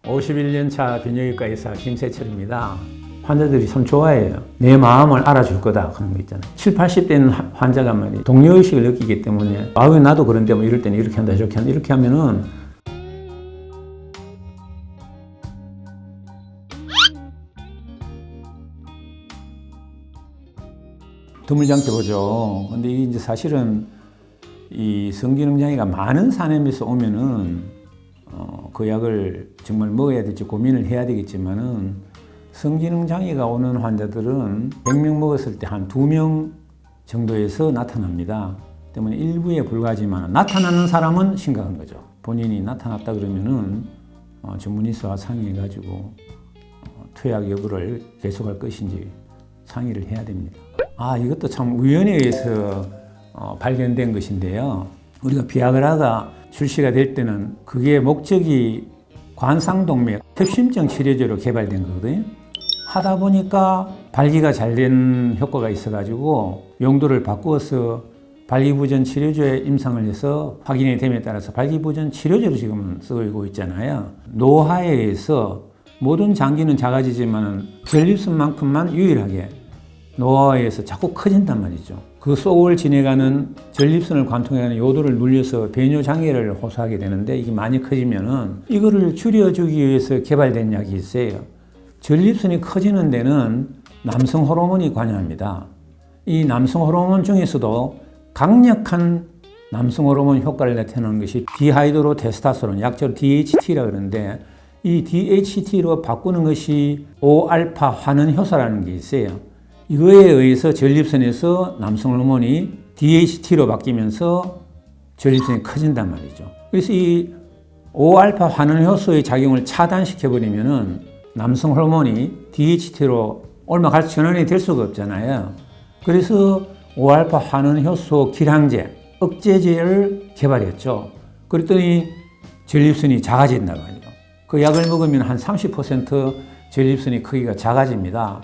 51년 차 비뇨기과 의사 김세철입니다. 환자들이 참 좋아해요. 내 마음을 알아줄 거다 그런 거 있잖아요. 70, 80대는 환자가 말이에요. 동료의식을 느끼기 때문에 왜 나도 그런데 뭐 이럴 때는 이렇게 한다 저렇게 한다 이렇게 하면은 드물지 않게 보죠. 근데 이게 이제 사실은 이 성기능장애가 많은 사람에서 오면은 그 약을 정말 먹어야 될지 고민을 해야 되겠지만은 성기능장애가 오는 환자들은 100명 먹었을 때 한 2명 정도에서 나타납니다. 때문에 일부에 불과하지만 나타나는 사람은 심각한 거죠. 본인이 나타났다 그러면은 전문의사와 상의해가지고 투약 여부를 계속할 것인지 상의를 해야 됩니다. 이것도 참 우연에 의해서 발견된 것인데요. 우리가 비아그라가 출시가 될 때는 그게 목적이 관상동맥 협심증 치료제로 개발된 거거든요. 하다 보니까 발기가 잘 된 효과가 있어가지고 용도를 바꾸어서 발기부전 치료제에 임상을 해서 확인이 됨에 따라서 발기부전 치료제로 지금은 쓰고 있잖아요. 노화에 모든 장기는 작아지지만 전립선만큼만 유일하게 노화에서 자꾸 커진단 말이죠. 그 속을 지내가는 전립선을 관통하는 요도를 눌려서 배뇨장애를 호소하게 되는데 이게 많이 커지면은 이거를 줄여주기 위해서 개발된 약이 있어요. 전립선이 커지는 데는 남성 호르몬이 관여합니다. 이 남성 호르몬 중에서도 강력한 남성 호르몬 효과를 나타내는 것이 디하이드로 테스토스테론, 약자로 DHT라고 그러는데 이 DHT로 바꾸는 것이 5알파 환원 효소라는 게 있어요. 이거에 의해서 전립선에서 남성 호르몬이 DHT로 바뀌면서 전립선이 커진단 말이죠. 그래서 이 5알파 환원 효소의 작용을 차단시켜버리면은 남성 호르몬이 DHT로 올라갈 전환이 될 수가 없잖아요. 그래서 5알파 환원 효소 기량제, 억제제를 개발했죠. 그랬더니 전립선이 작아진단 말이에요. 그 약을 먹으면 한 30% 전립선이 크기가 작아집니다.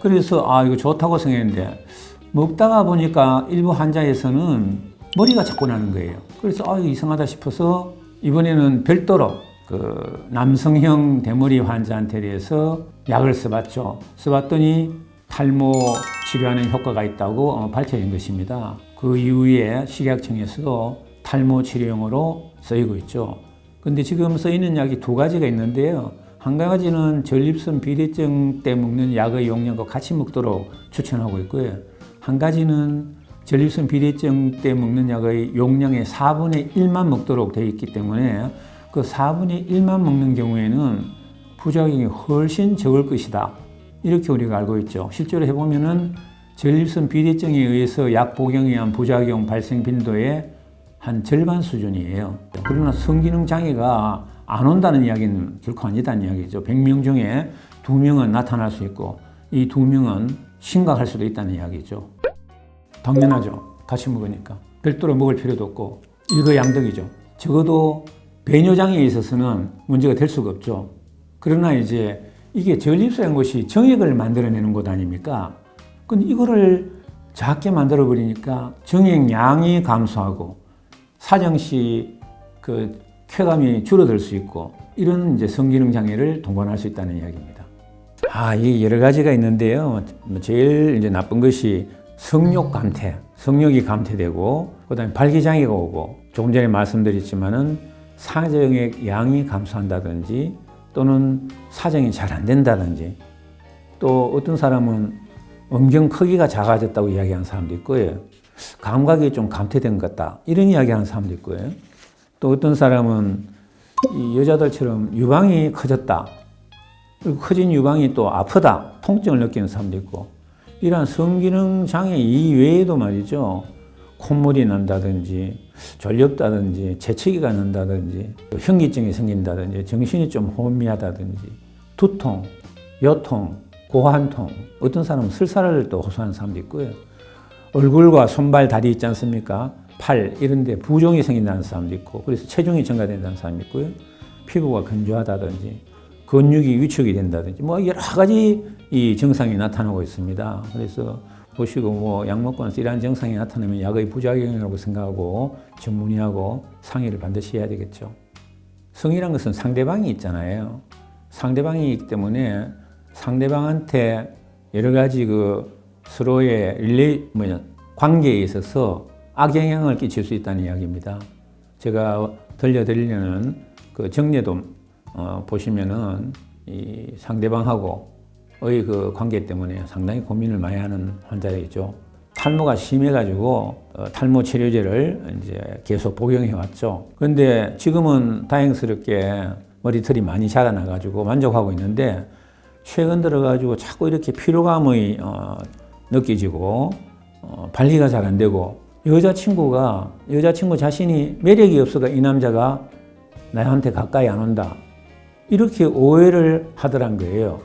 그래서 이거 좋다고 생각했는데 먹다가 보니까 일부 환자에서는 머리가 자꾸 나는 거예요. 그래서 이거 이상하다 싶어서 이번에는 별도로 그 남성형 대머리 환자한테 대해서 약을 써봤죠. 써봤더니 탈모 치료하는 효과가 있다고 밝혀진 것입니다. 그 이후에 식약청에서도 탈모 치료용으로 쓰이고 있죠. 근데 지금 쓰이는 약이 2가지가 있는데요. 한 가지는 전립선 비대증 때 먹는 약의 용량과 같이 먹도록 추천하고 있고요. 한 가지는 전립선 비대증 때 먹는 약의 용량의 4분의 1만 먹도록 되어 있기 때문에 그 4분의 1만 먹는 경우에는 부작용이 훨씬 적을 것이다. 이렇게 우리가 알고 있죠. 실제로 해보면은 전립선 비대증에 의해서 약 복용에 의한 부작용 발생 빈도의 한 절반 수준이에요. 그러나 성기능 장애가 안 온다는 이야기는 결코 아니다는 이야기죠. 100명 중에 2명은 나타날 수 있고 이 2명은 심각할 수도 있다는 이야기죠. 당연하죠. 같이 먹으니까. 별도로 먹을 필요도 없고 일거양득이죠. 적어도 배뇨장애에 있어서는 문제가 될 수가 없죠. 그러나 이제 이게 전립선인 것이 정액을 만들어내는 것 아닙니까? 근데 이거를 작게 만들어 버리니까 정액량이 감소하고 사정시 그 쾌감이 줄어들 수 있고 이런 이제 성기능 장애를 동반할 수 있다는 이야기입니다. 이게 여러 가지가 있는데요. 제일 이제 나쁜 것이 성욕 감퇴, 성욕이 감퇴되고 그다음에 발기장애가 오고 조금 전에 말씀드렸지만은 사정의 양이 감소한다든지 또는 사정이 잘 안 된다든지 또 어떤 사람은 음경 크기가 작아졌다고 이야기하는 사람도 있고요. 감각이 좀 감퇴된 것 같다 이런 이야기하는 사람도 있고요. 또 어떤 사람은 이 여자들처럼 유방이 커졌다. 그리고 커진 유방이 또 아프다. 통증을 느끼는 사람도 있고 이러한 성기능 장애 이외에도 말이죠. 콧물이 난다든지 졸렵다든지 재채기가 난다든지 현기증이 생긴다든지 정신이 좀 혼미하다든지 두통, 요통, 고환통 어떤 사람은 설사를 또 호소하는 사람도 있고요. 얼굴과 손발, 다리 있지 않습니까? 팔 이런 데 부종이 생긴다는 사람도 있고 그래서 체중이 증가된다는 사람이 있고요. 피부가 건조하다든지 근육이 위축이 된다든지 여러 가지 이 증상이 나타나고 있습니다. 그래서 보시고 약 먹고 나서 이러한 증상이 나타나면 약의 부작용이라고 생각하고 전문의하고 상의를 반드시 해야 되겠죠. 성이란 것은 상대방이 있잖아요. 상대방이기 때문에 상대방한테 여러 가지 그 서로의 관계에 있어서 악영향을 끼칠 수 있다는 이야기입니다. 제가 들려드리려는 그 정례도 보시면은 이 상대방하고의 그 관계 때문에 상당히 고민을 많이 하는 환자이죠. 탈모가 심해가지고 탈모 치료제를 이제 계속 복용해 왔죠. 그런데 지금은 다행스럽게 머리털이 많이 자라나가지고 만족하고 있는데 최근 들어가지고 자꾸 이렇게 피로감이 느껴지고 관리가 잘 안 되고 여자친구 자신이 매력이 없어가 이 남자가 나한테 가까이 안 온다 이렇게 오해를 하더란 거예요.